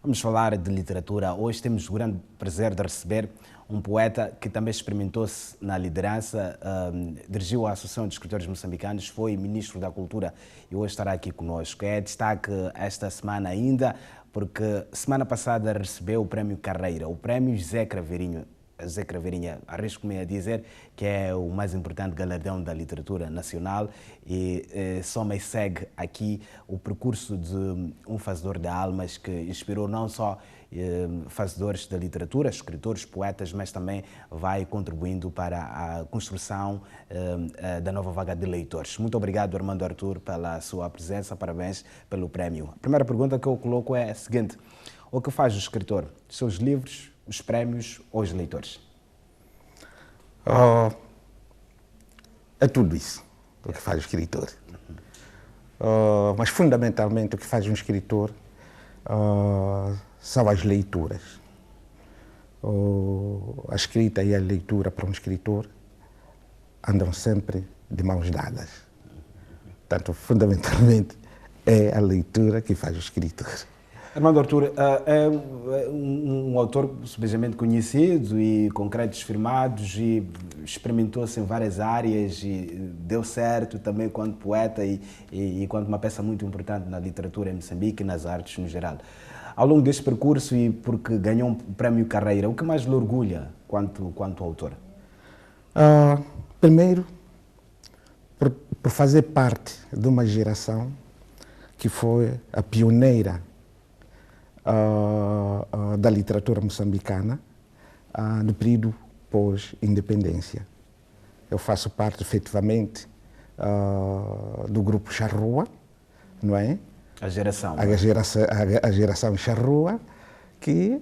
Vamos falar de literatura. Hoje temos o grande prazer de receber um poeta que também experimentou-se na liderança, dirigiu a Associação de Escritores Moçambicanos, foi Ministro da Cultura e hoje estará aqui conosco. É destaque esta semana ainda, porque semana passada recebeu o Prémio Carreira, o Prémio José Craveirinha, arrisco-me a dizer que é o mais importante galardão da literatura nacional e soma e segue aqui o percurso de um fazedor de almas que inspirou não só fazedores da literatura, escritores, poetas, mas também vai contribuindo para a construção da nova vaga de leitores. Muito obrigado, Armando Artur, pela sua presença, parabéns pelo prémio. A primeira pergunta que eu coloco é a seguinte: o que faz o escritor? Os seus livros, os prémios ou os leitores? É tudo isso o que faz o escritor. Mas fundamentalmente o que faz um escritor são as leituras. A escrita e a leitura para um escritor andam sempre de mãos dadas. Portanto, fundamentalmente é a leitura que faz o escritor. Armando Artur é um autor simplesmente conhecido e com créditos firmados e experimentou-se em várias áreas e deu certo também enquanto poeta e enquanto uma peça muito importante na literatura em Moçambique e nas artes no geral. Ao longo deste percurso e porque ganhou um prémio Carreira, o que mais lhe orgulha quanto autor? Primeiro, por fazer parte de uma geração que foi a pioneira da literatura moçambicana no período pós-independência. Eu faço parte, efetivamente, do grupo Charrua, não é? A geração. A geração Charrua, que,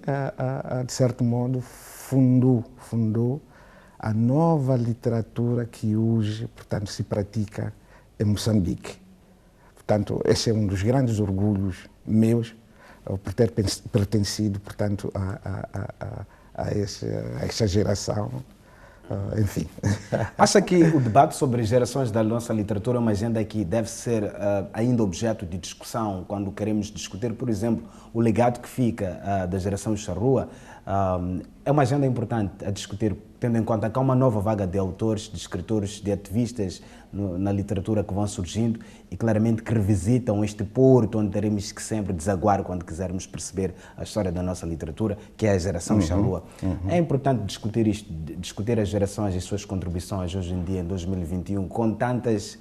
de certo modo, fundou a nova literatura que hoje, portanto, se pratica em Moçambique. Portanto, esse é um dos grandes orgulhos meus, por ter pertencido, portanto, a essa geração, enfim. Acha que o debate sobre gerações da nossa literatura é uma agenda que deve ser ainda objeto de discussão quando queremos discutir, por exemplo, o legado que fica da geração Charrua? É uma agenda importante a discutir, tendo em conta que há uma nova vaga de autores, de escritores, de ativistas na literatura que vão surgindo e claramente que revisitam este porto onde teremos que sempre desaguar quando quisermos perceber a história da nossa literatura, que é a geração Charrua. É importante discutir isto, discutir as gerações e suas contribuições hoje em dia, em 2021, com tantas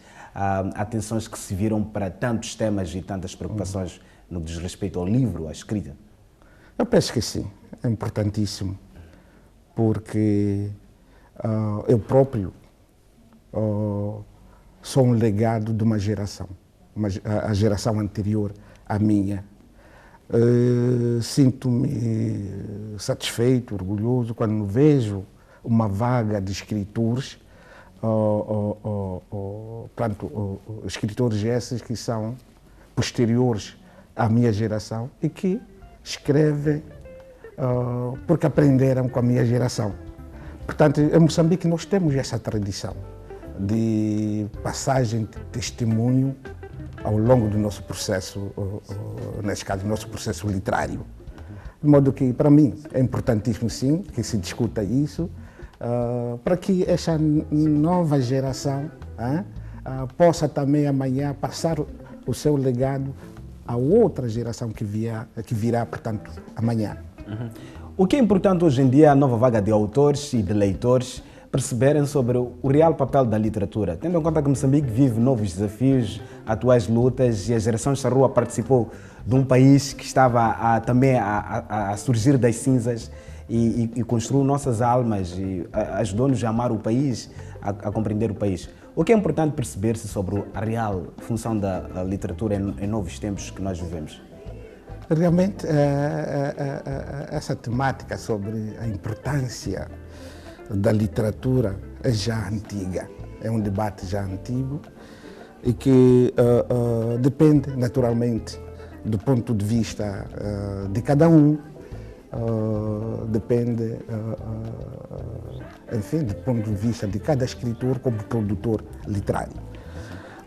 atenções que se viram para tantos temas e tantas preocupações no que diz respeito ao livro, à escrita. Eu penso que sim, é importantíssimo, porque eu próprio sou um legado de uma geração, a geração anterior à minha. Sinto-me satisfeito, orgulhoso, quando vejo uma vaga de escritores, escritores esses que são posteriores à minha geração e que escrevem porque aprenderam com a minha geração. Portanto, em Moçambique nós temos essa tradição de passagem de testemunho ao longo do nosso processo, neste caso, do nosso processo literário. De modo que, para mim, é importantíssimo, sim, que se discuta isso, para que esta nova geração possa também amanhã passar o seu legado a outra geração que virá, portanto, amanhã. O que é importante hoje em dia, a nova vaga de autores e de leitores perceberem sobre o real papel da literatura, tendo em conta que Moçambique vive novos desafios, atuais lutas e a geração Charrua participou de um país que estava também a surgir das cinzas e construiu nossas almas e ajudou-nos a amar o país, a compreender o país. O que é importante perceber-se sobre a real função da literatura em novos tempos que nós vivemos? Realmente, essa temática sobre a importância da literatura é já antiga, é um debate já antigo e que depende, naturalmente, do ponto de vista de cada um, depende, enfim, do ponto de vista de cada escritor como produtor literário.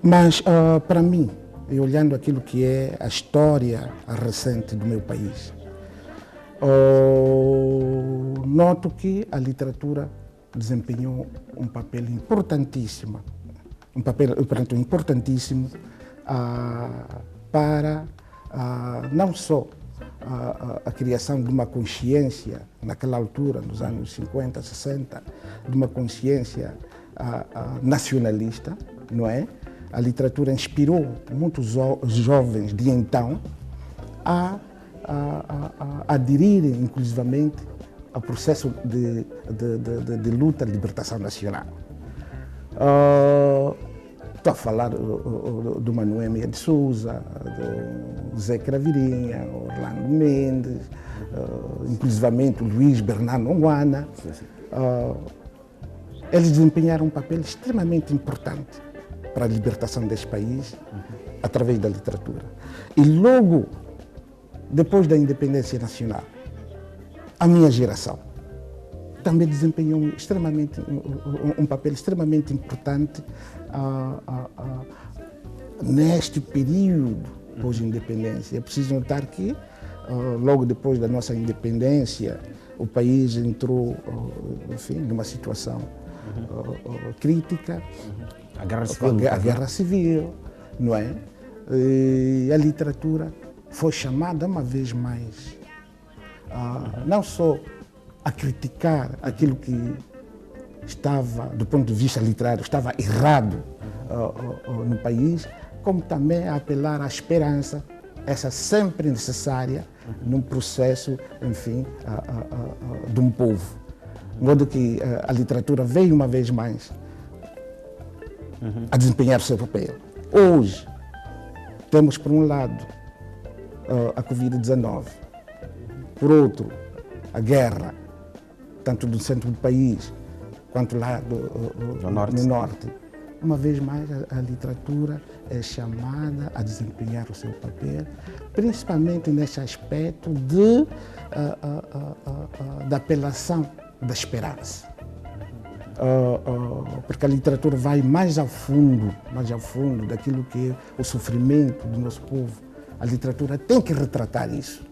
Mas, para mim, e olhando aquilo que é a história recente do meu país, Noto que a literatura desempenhou um papel importantíssimo, para não só a criação de uma consciência, naquela altura, nos anos 50, 60, de uma consciência nacionalista, não é? A literatura inspirou muitos jovens de então a aderirem, inclusivamente, ao processo de luta de libertação nacional. Estou a falar do Manuel Meia de Souza, do Zé Cravirinha, Orlando Mendes, inclusivamente o Luís Bernardo Onguana. Eles desempenharam um papel extremamente importante para a libertação deste país através da literatura. E logo depois da independência nacional, a minha geração também desempenhou um papel extremamente importante neste período pós-independência. É preciso notar que, logo depois da nossa independência, o país entrou, enfim, numa situação crítica, a guerra civil, não é? E a literatura foi chamada uma vez mais, não só a criticar aquilo que estava, do ponto de vista literário, estava errado no país, como também a apelar à esperança, essa sempre necessária num processo, enfim, de um povo. De modo que a literatura veio uma vez mais a desempenhar o seu papel. Hoje, temos por um lado a Covid-19, por outro, a guerra, tanto do centro do país quanto lá no norte. Uma vez mais, a literatura é chamada a desempenhar o seu papel, principalmente neste aspecto da apelação da esperança. Porque a literatura vai mais ao fundo daquilo que é o sofrimento do nosso povo. A literatura tem que retratar isso.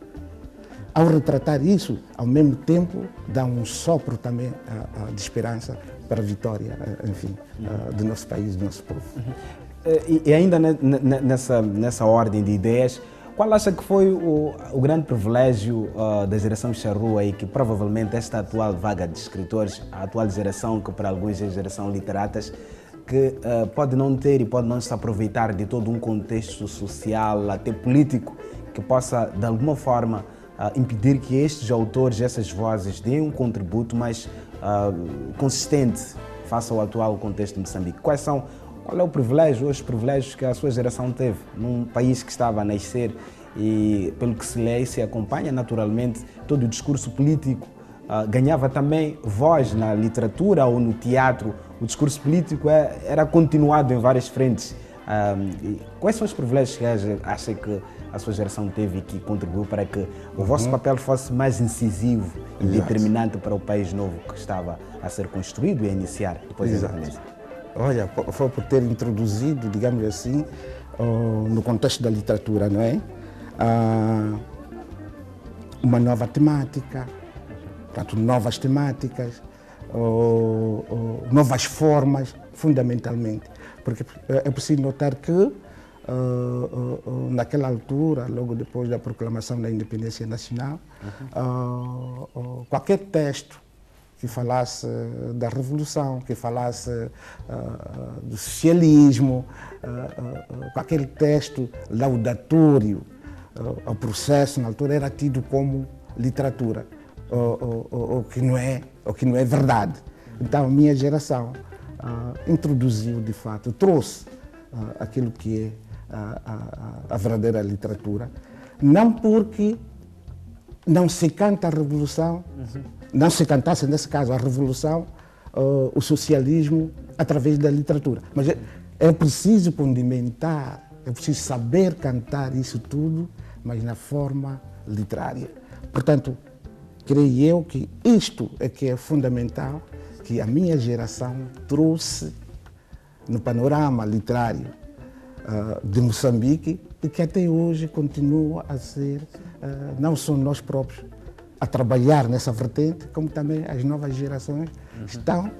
Ao retratar isso, ao mesmo tempo, dá um sopro também de esperança para a vitória, enfim, do nosso país, do nosso povo. E ainda nessa ordem de ideias, qual acha que foi o grande privilégio da geração Charrua e que provavelmente esta atual vaga de escritores, a atual geração, que para alguns é a geração literatas, que pode não ter e pode não se aproveitar de todo um contexto social, até político, que possa, de alguma forma, impedir que estes autores, essas vozes, deem um contributo mais consistente face ao atual contexto de Moçambique? Qual é o privilégio, os privilégios que a sua geração teve num país que estava a nascer e, pelo que se lê e se acompanha, naturalmente, todo o discurso político ganhava também voz na literatura ou no teatro. O discurso político era continuado em várias frentes. Quais são os privilégios que acha que a sua geração teve e que contribuiu para que o vosso papel fosse mais incisivo e determinante para o país novo que estava a ser construído e a iniciar depois da independência? Olha, foi por ter introduzido, digamos assim, no contexto da literatura, não é? Uma nova temática, portanto, novas temáticas, novas formas, fundamentalmente. Porque é preciso notar que, naquela altura, logo depois da proclamação da independência nacional, qualquer texto que falasse da revolução, que falasse do socialismo, qualquer texto laudatório ao processo, na altura, era tido como literatura, o que não é verdade. Então, a minha geração introduziu, de fato, trouxe aquilo que é a verdadeira literatura, não porque não se canta a revolução, não se cantasse, nesse caso, a revolução, o socialismo, através da literatura. Mas é preciso condimentar, é preciso saber cantar isso tudo, mas na forma literária. Portanto, creio eu que isto é que é fundamental, que a minha geração trouxe no panorama literário de Moçambique e que até hoje continua a ser, não só nós próprios, a trabalhar nessa vertente, como também as novas gerações estão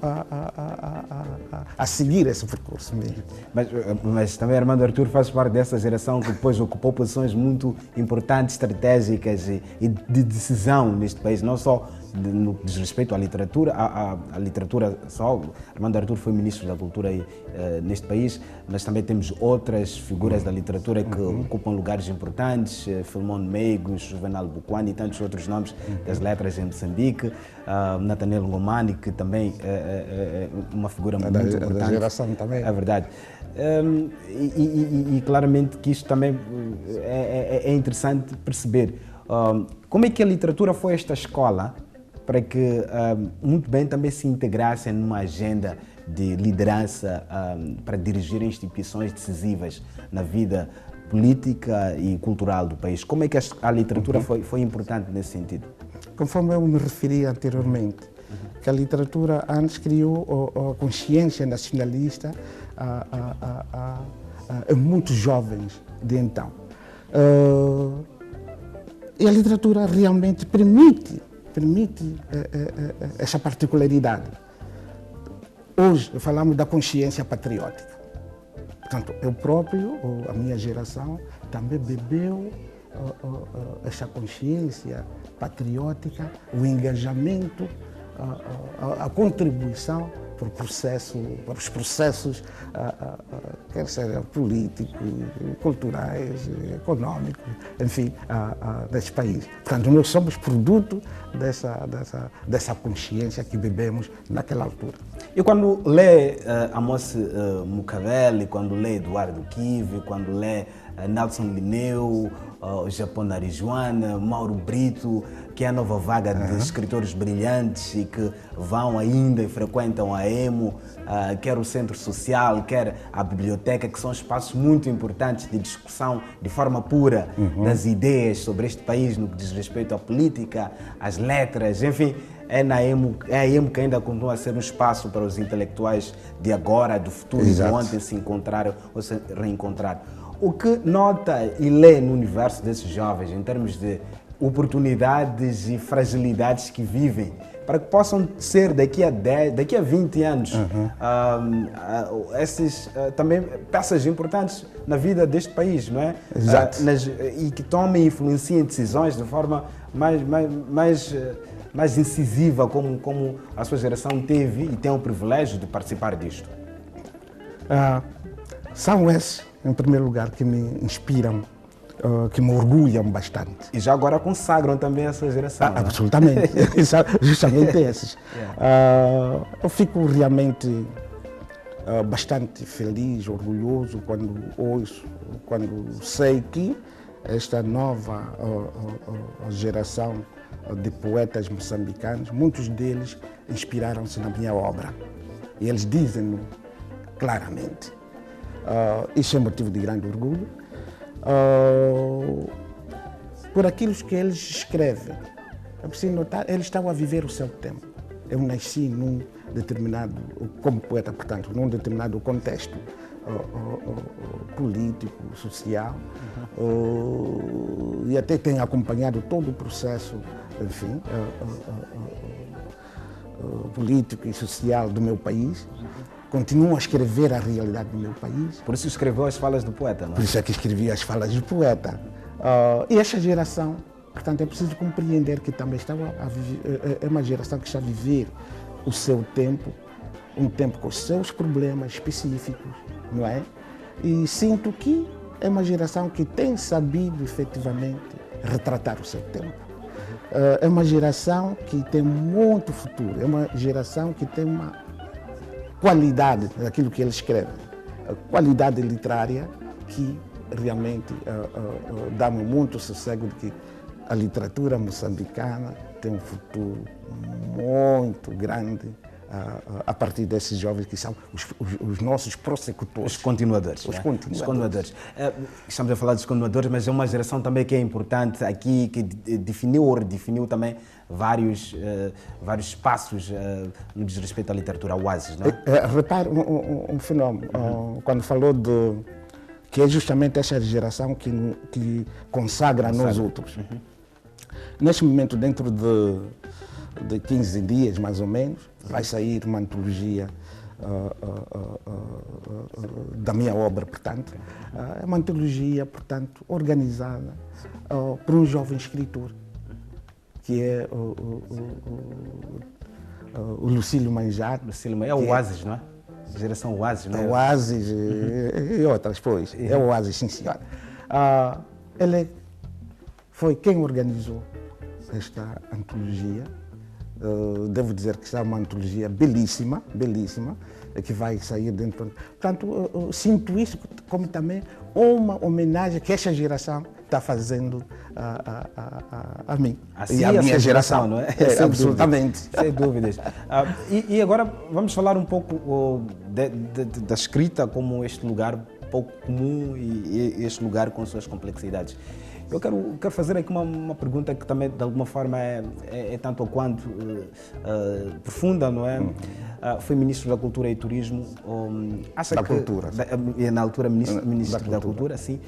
a seguir esse percurso mesmo. Mas também Armando Artur faz parte dessa geração que depois ocupou posições muito importantes, estratégicas e de decisão neste país, não só no que diz respeito à literatura, à literatura só. Armando Artur foi ministro da Cultura neste país, mas também temos outras figuras da literatura que ocupam lugares importantes, Filmon Meigos, Juvenal Buquani e tantos outros nomes das letras em Moçambique, Nathaniel Ngomani, que também é uma figura muito importante. Da geração também. É verdade. E claramente que isto também é interessante perceber como é que a literatura foi esta escola para que muito bem também se integrassem numa agenda de liderança para dirigir instituições decisivas na vida política e cultural do país. Como é que a literatura foi importante nesse sentido? Conforme eu me referi anteriormente, que a literatura antes criou a consciência nacionalista a muitos jovens de então. E a literatura realmente permite essa particularidade. Hoje falamos da consciência patriótica. Portanto, eu próprio, a minha geração, também bebeu essa consciência patriótica, o engajamento, a contribuição para os processos, quer sejam políticos, culturais, econômicos, enfim, deste país. Portanto, nós somos produto dessa consciência que bebemos naquela altura. E quando lê Amos Mukaveli, quando lê Eduardo Kivi, quando lê Nelson Lineu, Japão Narijuana, Mauro Brito, que é a nova vaga de escritores brilhantes e que vão ainda e frequentam a EMO, quer o Centro Social, quer a Biblioteca, que são espaços muito importantes de discussão de forma pura das ideias sobre este país no que diz respeito à política, às letras, enfim. É a EMO que ainda continua a ser um espaço para os intelectuais de agora, do futuro, de ontem se encontraram ou se reencontrar. O que nota e lê no universo desses jovens em termos de oportunidades e fragilidades que vivem para que possam ser daqui a 20 anos esses também peças importantes na vida deste país, não é? Exato. E que tomem e influenciem decisões de forma mais incisiva como a sua geração teve e tem o privilégio de participar disto? São esses, em primeiro lugar, que me inspiram, que me orgulham bastante. E já agora consagram também a sua geração. Absolutamente, justamente esses. Eu fico realmente bastante feliz, orgulhoso quando sei que esta nova geração de poetas moçambicanos, muitos deles inspiraram-se na minha obra. E eles dizem-no claramente. Isso é motivo de grande orgulho. Por aquilo que eles escrevem. É preciso notar, eles estão a viver o seu tempo. Eu nasci num determinado, como poeta, portanto, num determinado contexto político, social, e até tenho acompanhado todo o processo, enfim, político e social do meu país. Continuo a escrever a realidade do meu país. Por isso escreveu as falas do poeta, não é? Por isso é que escrevi as falas do poeta. E esta geração, portanto, é preciso compreender que também é uma geração que está a viver o seu tempo, um tempo com os seus problemas específicos, não é? E sinto que é uma geração que tem sabido efetivamente retratar o seu tempo. É uma geração que tem muito futuro, é uma geração que tem uma qualidade daquilo que ele escreve, a qualidade literária que realmente dá-me muito sossego de que a literatura moçambicana tem um futuro muito grande a partir desses jovens que são os nossos prosecutores. Os continuadores. Continuadores. Estamos a falar dos continuadores, mas é uma geração também que é importante aqui, que definiu ou redefiniu também vários espaços no que diz respeito à literatura, oásis, não é? Repare um fenómeno, quando falou que é justamente essa geração que consagra nós outros. Neste momento, dentro de 15 dias, mais ou menos, vai sair uma antologia da minha obra, portanto. É uma antologia, portanto, organizada por um jovem escritor, que é o Lucílio Manjaro. É o Oasis, não é? Geração Oasis, não é? O Oasis e outras, pois. É o Oasis, sim, senhora. Ele foi quem organizou esta antologia. Devo dizer que é uma antologia belíssima, belíssima, que vai sair dentro. Portanto, sinto isso como também uma homenagem que esta geração está fazendo a mim Assim, e à minha geração, não é? Sem absolutamente. Sem dúvidas. E agora vamos falar um pouco da escrita como este lugar pouco comum e este lugar com suas complexidades. Eu quero fazer aqui uma pergunta que também, de alguma forma, é tanto ou quanto profunda, não é? Foi Ministro da Cultura e Turismo. Acha da que, Cultura. Na altura, Ministro da Cultura. Cultura, sim.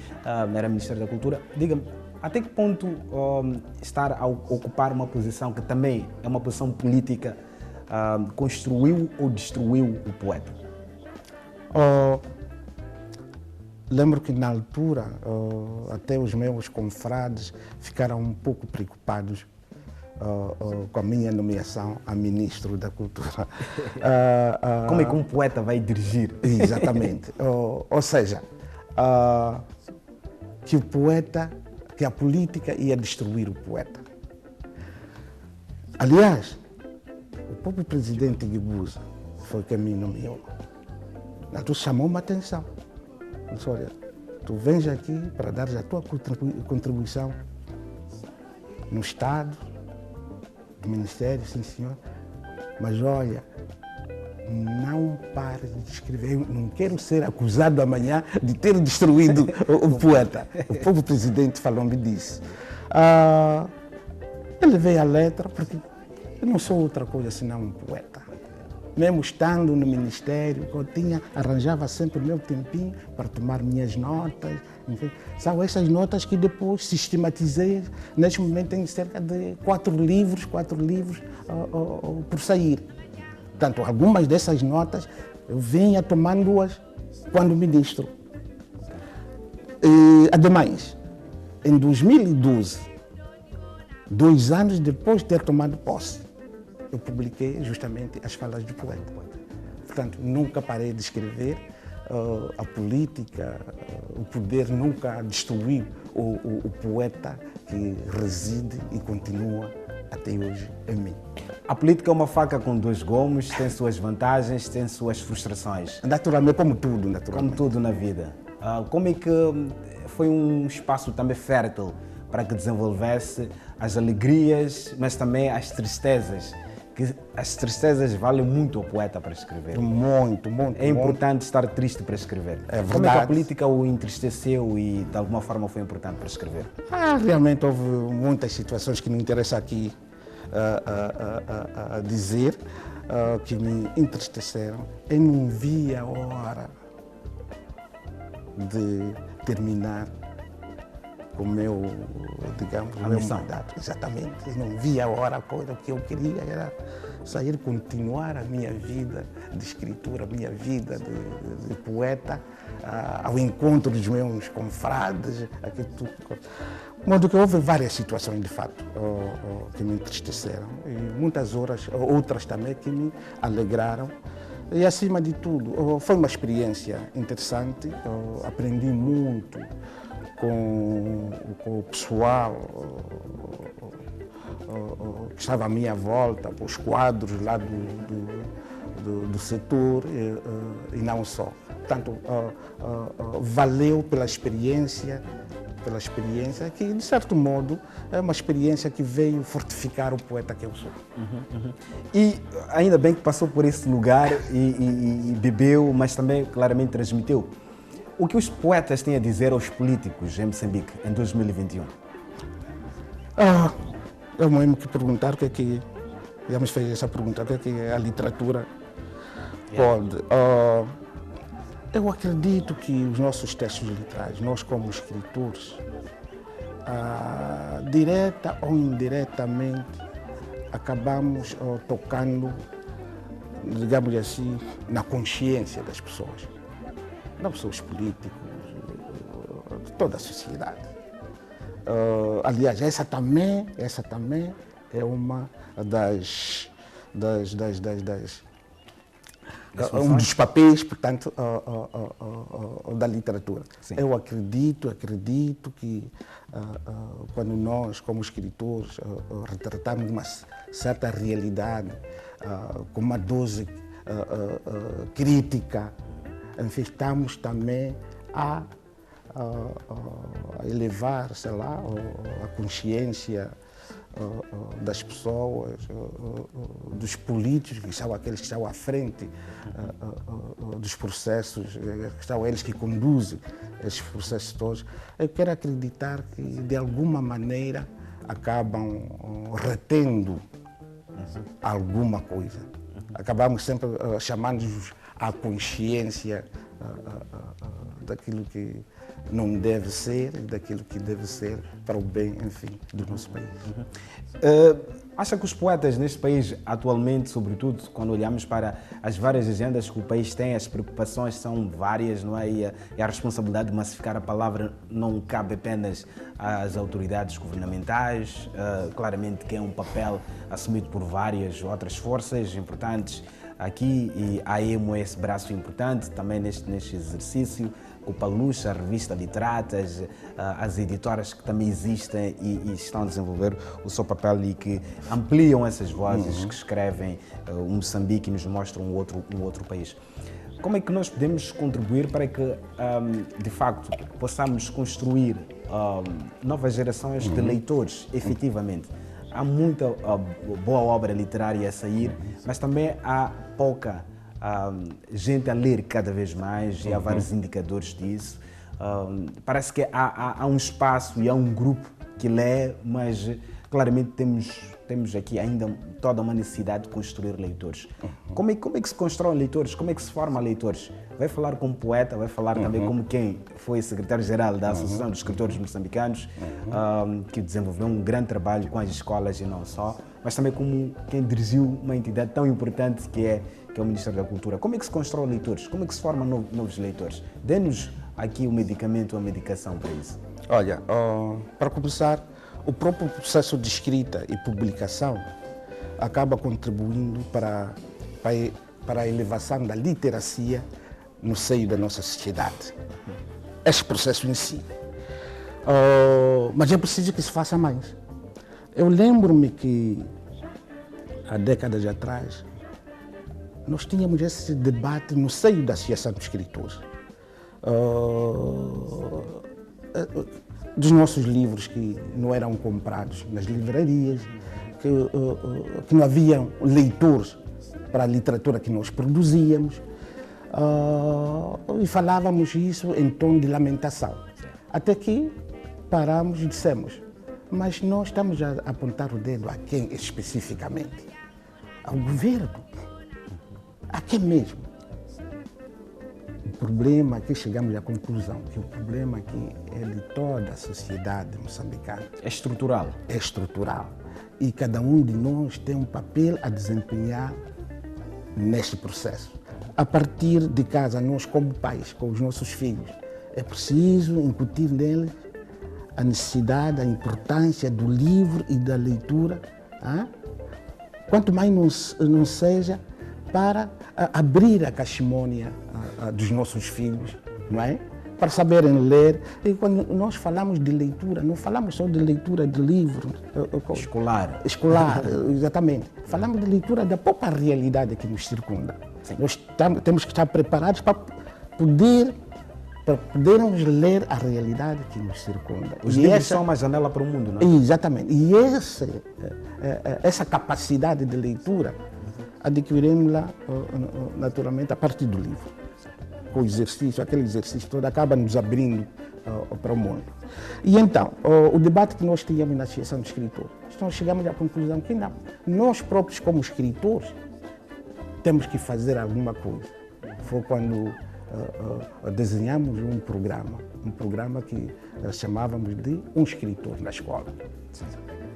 Era Ministério da Cultura. Diga-me, até que ponto estar a ocupar uma posição que também é uma posição política construiu ou destruiu o poeta? Lembro que na altura até os meus confrades ficaram um pouco preocupados com a minha nomeação a Ministro da Cultura. Como é que um poeta vai dirigir? Exatamente. Ou seja, que a política ia destruir o poeta. Aliás, o próprio presidente Guebuza foi quem me nomeou. Tu chamou-me a atenção. Disse, olha, tu vens aqui para dar a tua contribuição no Estado, no Ministério, sim senhor, mas olha, não pare de escrever. Eu não quero ser acusado amanhã de ter destruído o poeta. O próprio presidente falou-me disso. Eu levei a letra porque eu não sou outra coisa senão um poeta. Mesmo estando no Ministério, eu arranjava sempre o meu tempinho para tomar minhas notas. Enfim, são essas notas que depois sistematizei. Neste momento tenho cerca de 4 livros por sair. Portanto, algumas dessas notas eu vinha tomando-as quando ministro. Ademais, em 2012, 2 anos depois de ter tomado posse, eu publiquei justamente as falas do poeta. Portanto, nunca parei de escrever. A política, o poder nunca destruiu o poeta que reside e continua até hoje em mim. A política é uma faca com 2 gumes, tem suas vantagens, tem suas frustrações. Naturalmente, como tudo, naturalmente. Como tudo na vida. Como é que foi um espaço também fértil para que desenvolvesse as alegrias, mas também as tristezas? Que as tristezas valem muito ao poeta para escrever. Muito, muito. É importante estar triste para escrever. É verdade. Como é que a política o entristeceu e de alguma forma foi importante para escrever? Realmente houve muitas situações que não interessa aqui a dizer, que me entristeceram. Eu não vi a hora de terminar o meu, digamos, o meu mandato. Exatamente. Eu não via a hora, a coisa que eu queria era sair, continuar a minha vida de escritura, a minha vida de poeta, ao encontro dos meus confrades, aquilo tudo. De modo que houve várias situações, de fato, que me entristeceram e muitas outras também que me alegraram. E, acima de tudo, foi uma experiência interessante, aprendi muito com o pessoal que estava à minha volta, os quadros lá do setor e não só. Portanto, valeu pela experiência que, de certo modo, é uma experiência que veio fortificar o poeta que eu sou. E ainda bem que passou por esse lugar e bebeu, mas também claramente transmitiu. O que os poetas têm a dizer aos políticos em Moçambique em 2021? Eu mesmo que perguntar o que é que, já me fez essa pergunta, o que é que a literatura pode. Eu acredito que os nossos textos literários, nós como escritores, direta ou indiretamente, acabamos tocando, digamos assim, na consciência das pessoas, não só os políticos, de toda a sociedade. Aliás, essa também é uma um dos papéis, portanto, da literatura. Sim. Eu acredito que quando nós, como escritores, retratamos uma certa realidade com uma dose crítica, enfim, estamos também a elevar, sei lá, a consciência das pessoas, dos políticos, que são aqueles que estão à frente dos processos, que são eles que conduzem esses processos todos. Eu quero acreditar que, de alguma maneira, acabam retendo alguma coisa. Acabamos sempre chamando-os à consciência daquilo que não deve ser, daquilo que deve ser para o bem, enfim, do nosso país. Acha que os poetas neste país, atualmente, sobretudo, quando olhamos para as várias agendas que o país tem, as preocupações são várias, não é? E a responsabilidade de massificar a palavra não cabe apenas às autoridades governamentais, claramente que é um papel assumido por várias outras forças importantes aqui, e a EMO é esse braço importante também neste exercício, o Palucha, a revista Literatas, as editoras que também existem e estão a desenvolver o seu papel e que ampliam essas vozes, que escrevem o Moçambique e nos mostram um outro país. Como é que nós podemos contribuir para que, de facto, possamos construir novas gerações de leitores, efetivamente? Há muita boa obra literária a sair, mas também há pouca gente a ler cada vez mais, e há vários indicadores disso. Parece que há um espaço e há um grupo que lê, mas claramente temos aqui ainda toda uma necessidade de construir leitores. Como é que se constroem leitores? Como é que se forma leitores? Vai falar como poeta, vai falar também como quem foi secretário-geral da Associação dos Escritores Moçambicanos, que desenvolveu um grande trabalho com as escolas e não só, mas também como quem dirigiu uma entidade tão importante que é o Ministério da Cultura. Como é que se constrói leitores? Como é que se formam novos leitores? Dê-nos aqui o medicamento, a medicação para isso. Olha, para começar, o próprio processo de escrita e publicação acaba contribuindo para a elevação da literacia no seio da nossa sociedade. Este processo em si. Mas é preciso que se faça mais. Eu lembro-me que, há décadas atrás, nós tínhamos esse debate no seio da Associação dos Escritores. Dos nossos livros que não eram comprados nas livrarias, que não haviam leitores para a literatura que nós produzíamos, e falávamos isso em tom de lamentação. Até que paramos e dissemos, mas nós estamos a apontar o dedo a quem especificamente? Ao governo. A quem mesmo? O problema aqui, chegamos à conclusão que o problema aqui é de toda a sociedade moçambicana. É estrutural. É estrutural. E cada um de nós tem um papel a desempenhar neste processo. A partir de casa, nós como pais, com os nossos filhos, é preciso incutir neles a necessidade, a importância do livro e da leitura, quanto mais não seja para abrir a caiximônia dos nossos filhos, não é? Para saberem ler. E quando nós falamos de leitura, não falamos só de leitura de livros. Escolar. Escolar, exatamente. Falamos de leitura da própria realidade que nos circunda. Sim. Nós temos que estar preparados para podermos ler a realidade que nos circunda. Os livros são uma janela para o mundo, não é? Exatamente. E essa capacidade de leitura adquirimos-la naturalmente a partir do livro. O exercício, aquele exercício todo acaba nos abrindo para o mundo. E então, o debate que nós tínhamos na Associação de Escritores, nós chegamos à conclusão que não, nós próprios como escritores temos que fazer alguma coisa. Foi quando desenhamos um programa que chamávamos de Um Escritor na Escola.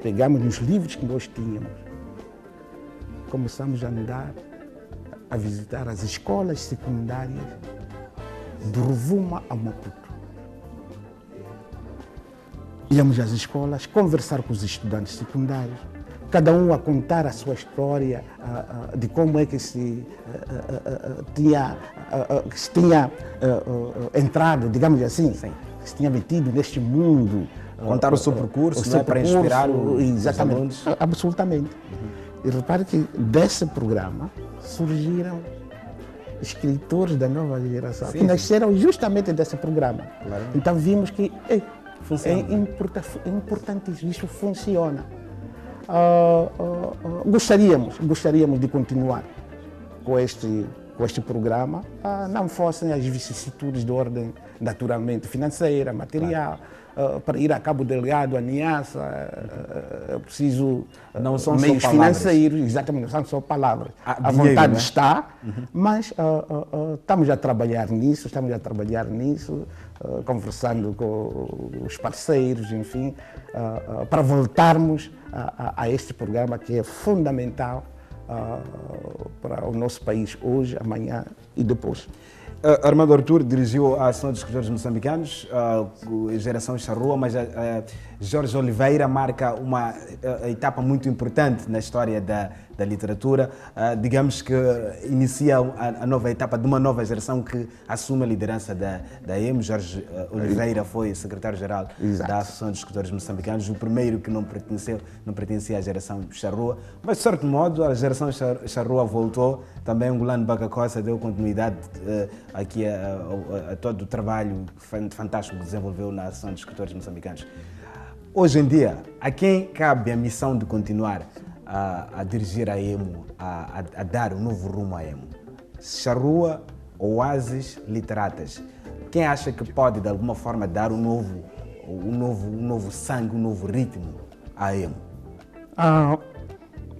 Pegamos nos livros que nós tínhamos, começamos a andar, a visitar as escolas secundárias de Rovuma a Maputo. Íamos às escolas conversar com os estudantes secundários, cada um a contar a sua história de como é que se tinha entrado, digamos assim, que se tinha metido neste mundo. Contar o seu percurso, não é? Para inspirar os alunos. Absolutamente. E repare que desse programa surgiram escritores da nova geração, que nasceram justamente desse programa. Claro. Então vimos que é importantíssimo, isso funciona. Gostaríamos de continuar com este programa, não fossem as vicissitudes de ordem naturalmente financeira, material. Para ir a Cabo Delgado, a Niassa, é preciso não são meios só financeiros, exatamente, não são só palavras. A vontade está, mas estamos a trabalhar nisso, conversando com os parceiros, enfim, para voltarmos a este programa que é fundamental para o nosso país hoje, amanhã e depois. Armando Artur dirigiu a Ação dos Escritores Moçambicanos, Geração Charrua, mas Jorge Oliveira marca uma etapa muito importante na história da literatura. Digamos que inicia a nova etapa de uma nova geração que assume a liderança da EMO. Jorge Oliveira foi secretário-geral da Associação dos Escritores Moçambicanos, o primeiro que não pertencia à Geração Charrua. Mas, de certo modo, a Geração Charrua voltou. Também Ngulane Bakacossa deu continuidade aqui a todo o trabalho fantástico que desenvolveu na Associação dos Escritores Moçambicanos. Hoje em dia, a quem cabe a missão de continuar a dirigir a EMO, a dar um novo rumo à EMO? Charrua, Oásis, Literatas. Quem acha que pode, de alguma forma, dar um novo sangue, um novo ritmo à EMO?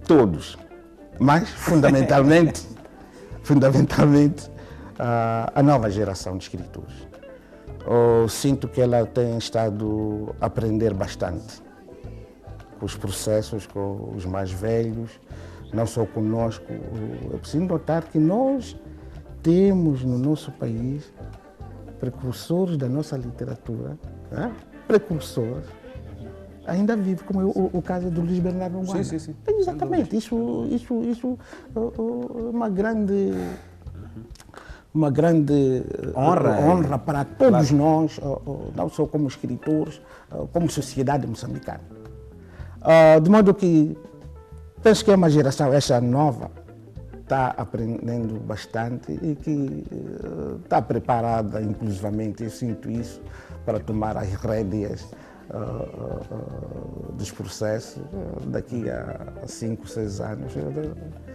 Todos. Mas, fundamentalmente, a nova geração de escritores. Eu sinto que ela tem estado a aprender bastante com os processos, com os mais velhos, não só conosco. É preciso notar que nós temos no nosso país precursores da nossa literatura, precursores, ainda vivos, como o caso do Luís Bernardo Nguana. Sim. Exatamente, isso é uma grande honra para todos nós, não só como escritores, como sociedade moçambicana. De modo que penso que é uma geração, essa nova, está aprendendo bastante e que está preparada, inclusivamente, eu sinto isso, para tomar as rédeas dos processos daqui a 5, 6 anos.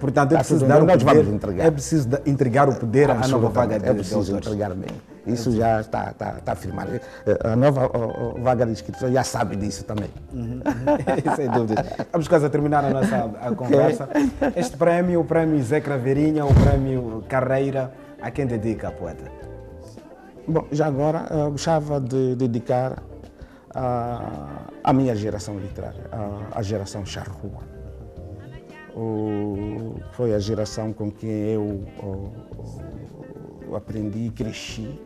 Portanto, é preciso dar o poder, é preciso entregar o poder à nova vaga de escritores. É preciso entregar mesmo. Isso já está afirmado. A nova vaga de escritores já sabe disso também. Sem dúvida. Vamos quase a terminar a nossa conversa. Este prémio, o prémio Zé Craveirinha, o prémio Carreira, a quem dedica, poeta? Bom, já agora gostava de dedicar a minha geração literária, a geração Charrua. Foi a geração com quem eu aprendi e cresci.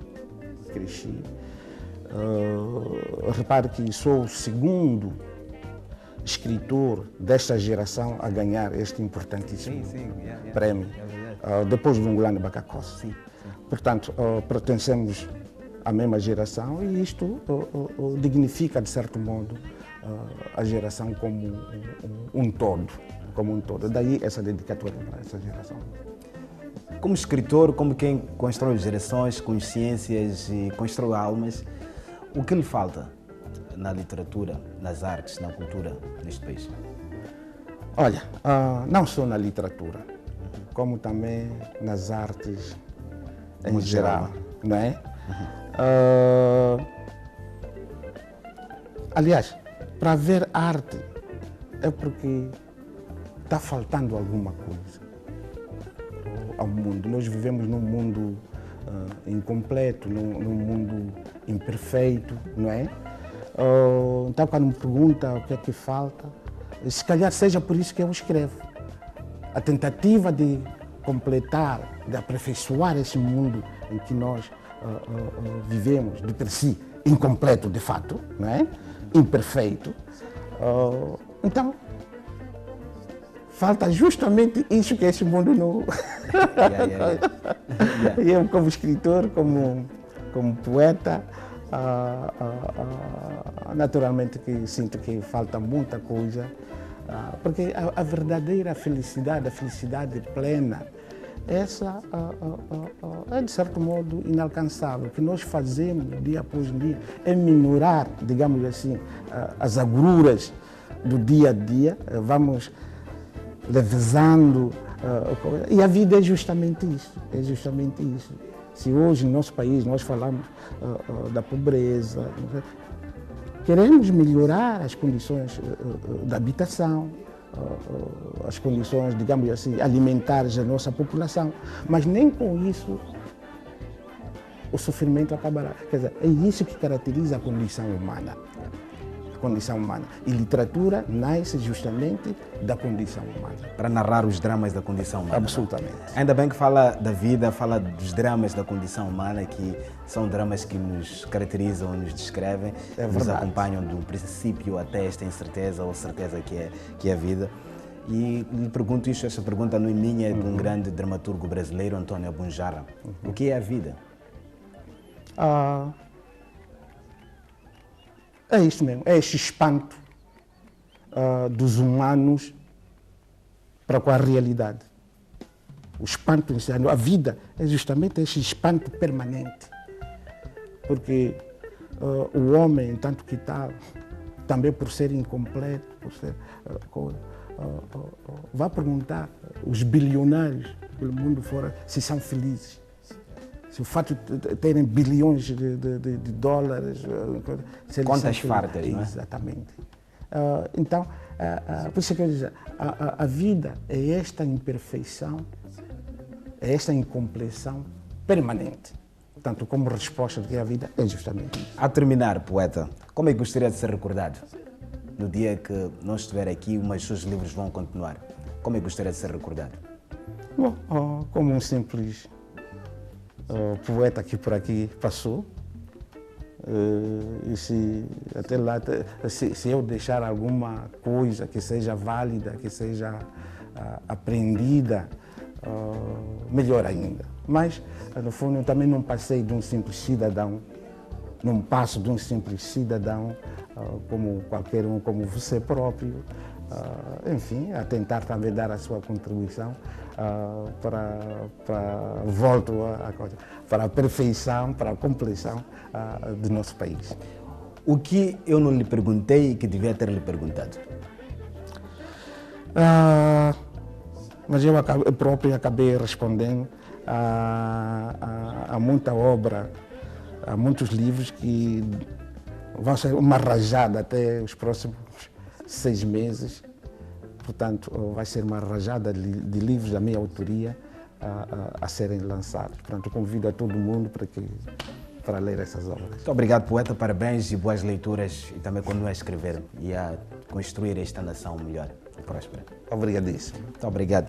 Repare que sou o segundo escritor desta geração a ganhar este importantíssimo prémio, depois do Ngulane Bakacossa. Portanto, pertencemos à mesma geração e isto dignifica, de certo modo, a geração como um todo. Daí essa dedicatória para essa geração. Como escritor, como quem constrói gerações, consciências e constrói almas, o que lhe falta na literatura, nas artes, na cultura neste país? Olha, não só na literatura, como também nas artes em geral, não é? Aliás, para haver arte é porque está faltando alguma coisa ao mundo. Nós vivemos num mundo incompleto, num mundo imperfeito, não é? Então, quando me pergunta o que é que falta, se calhar seja por isso que eu escrevo. A tentativa de completar, de aperfeiçoar esse mundo em que nós vivemos, de per si, incompleto de fato, não é? Imperfeito. Então, falta justamente isso que esse mundo não... E eu, como escritor, como poeta, naturalmente que sinto que falta muita coisa, porque a verdadeira felicidade, a felicidade plena, essa é de certo modo inalcançável. O que nós fazemos dia após dia é minorar, digamos assim, as agruras do dia a dia, vamos levezando, e a vida é justamente isso, Se hoje no nosso país nós falamos da pobreza, queremos melhorar as condições da habitação, as condições, digamos assim, alimentares da nossa população, mas nem com isso o sofrimento acabará. Quer dizer, é isso que caracteriza a condição humana. E literatura nasce justamente da condição humana. Para narrar os dramas da condição humana. Absolutamente. Ainda bem que fala da vida, fala dos dramas da condição humana, que são dramas que nos caracterizam, nos descrevem, nos acompanham do princípio até esta incerteza ou certeza que é a vida. E lhe pergunto isto, esta pergunta não é minha, é de um grande dramaturgo brasileiro, Antônio Abunjarra. O que é a vida? É isso mesmo, é este espanto dos humanos para com a realidade. O espanto inicial, a vida é justamente este espanto permanente. Porque o homem, tanto que tal, também por ser incompleto, por ser vai perguntar os bilionários pelo mundo fora se são felizes. Se o fato de terem bilhões de dólares... Contas fartas, não é? Exatamente. Então, por isso que eu digo, a vida é esta imperfeição, é esta incompleção permanente. Tanto como resposta de que a vida é justamente isso. A terminar, poeta, como é que gostaria de ser recordado? No dia que não estiver aqui, mas os seus livros vão continuar. Como é que gostaria de ser recordado? Bom, como um simples... poeta que por aqui passou, e se até lá, se eu deixar alguma coisa que seja válida, que seja aprendida, melhor ainda. Mas, no fundo, eu também não passei de um simples cidadão, não passo de um simples cidadão, como qualquer um, como você próprio, enfim, a tentar também dar a sua contribuição para a perfeição, para a compleição do nosso país. O que eu não lhe perguntei e que devia ter lhe perguntado? Mas eu próprio acabei respondendo a muita obra, a muitos livros que vão ser uma rajada até os próximos 6 meses. Portanto, vai ser uma rajada de livros da minha autoria a serem lançados. Portanto, convido a todo mundo para ler essas obras. Muito obrigado, poeta. Parabéns e boas leituras. E também continue a escrever e a construir esta nação melhor e próspera. Obrigadíssimo. Muito obrigado.